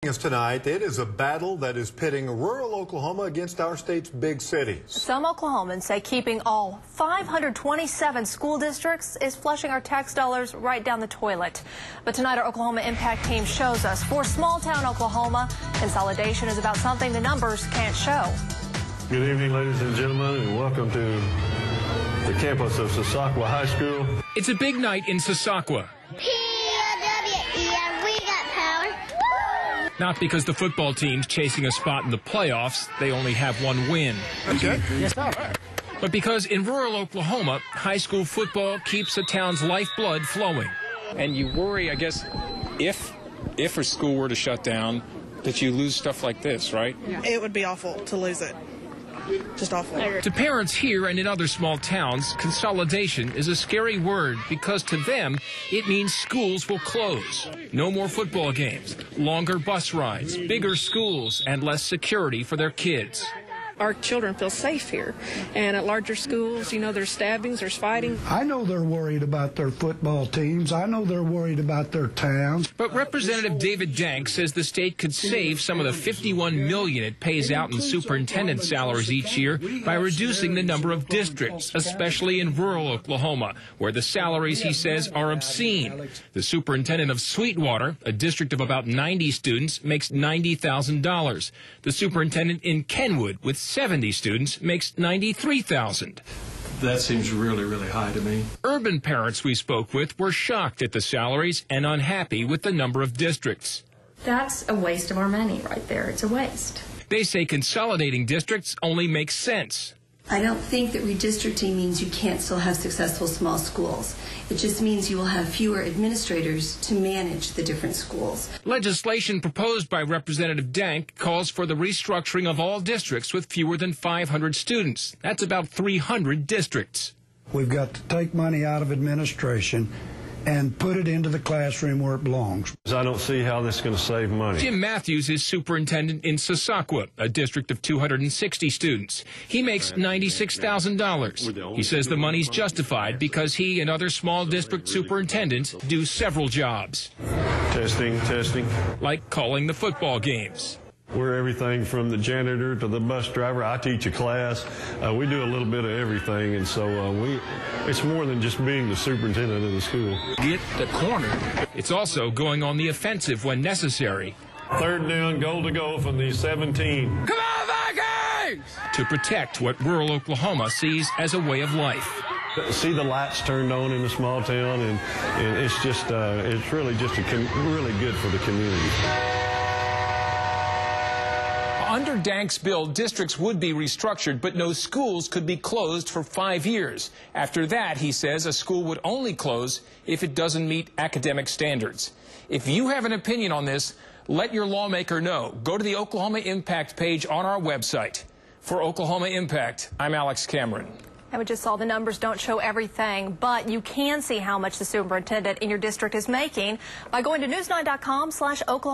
Tonight, it is a battle that is pitting rural Oklahoma against our state's big cities. Some Oklahomans say keeping all 527 school districts is flushing our tax dollars right down the toilet. But tonight, our Oklahoma Impact team shows us for small-town Oklahoma, consolidation is about something the numbers can't show. Good evening, ladies and gentlemen, and welcome to the campus of Sasakwa High School. It's a big night in Sasakwa. Not because the football team's chasing a spot in the playoffs, they only have one win. Okay. Yes, but because in rural Oklahoma, high school football keeps the town's lifeblood flowing. And you worry, I guess, if a school were to shut down, that you lose stuff like this, right? It would be awful to lose it. Just awful. To parents here and in other small towns, consolidation is a scary word because to them, it means schools will close. No more football games, longer bus rides, bigger schools, and less security for their kids. Our children feel safe here. And at larger schools, you know, there's stabbings, there's fighting. I know they're worried about their football teams. I know they're worried about their towns. But Representative David Dank says the state could save some of the $51 million it pays out in superintendent salaries each year by reducing the number of districts, especially in rural Oklahoma, where the salaries, he says, are obscene. The superintendent of Sweetwater, a district of about 90 students, makes $90,000. The superintendent in Kenwood, with 70 students, makes $93,000. That seems really, really high to me. Urban parents we spoke with were shocked at the salaries and unhappy with the number of districts. That's a waste of our money right there. It's a waste. They say consolidating districts only makes sense. I don't think that redistricting means you can't still have successful small schools. It just means you will have fewer administrators to manage the different schools. Legislation proposed by Representative Dank calls for the restructuring of all districts with fewer than 500 students. That's about 300 districts. We've got to take money out of administration and put it into the classroom where it belongs. I don't see how this is going to save money. Jim Matthews is superintendent in Sasakwa, a district of 260 students. He makes $96,000. He says the money's justified because he and other small district superintendents do several jobs. Testing. Like calling the football games. We're everything from the janitor to the bus driver. I teach a class. We do a little bit of everything, and so it's more than just being the superintendent of the school. Get the corner. It's also going on the offensive when necessary. Third down, goal to go from the 17. Come on, Vikings! To protect what rural Oklahoma sees as a way of life. See the lights turned on in a small town, and it's just it's really just really good for the community. Under Dank's bill, districts would be restructured, but no schools could be closed for 5 years. After that, he says, a school would only close if it doesn't meet academic standards. If you have an opinion on this, let your lawmaker know. Go to the Oklahoma Impact page on our website. For Oklahoma Impact, I'm Alex Cameron. And we just saw the numbers don't show everything, but you can see how much the superintendent in your district is making by going to news9.com/Oklahoma.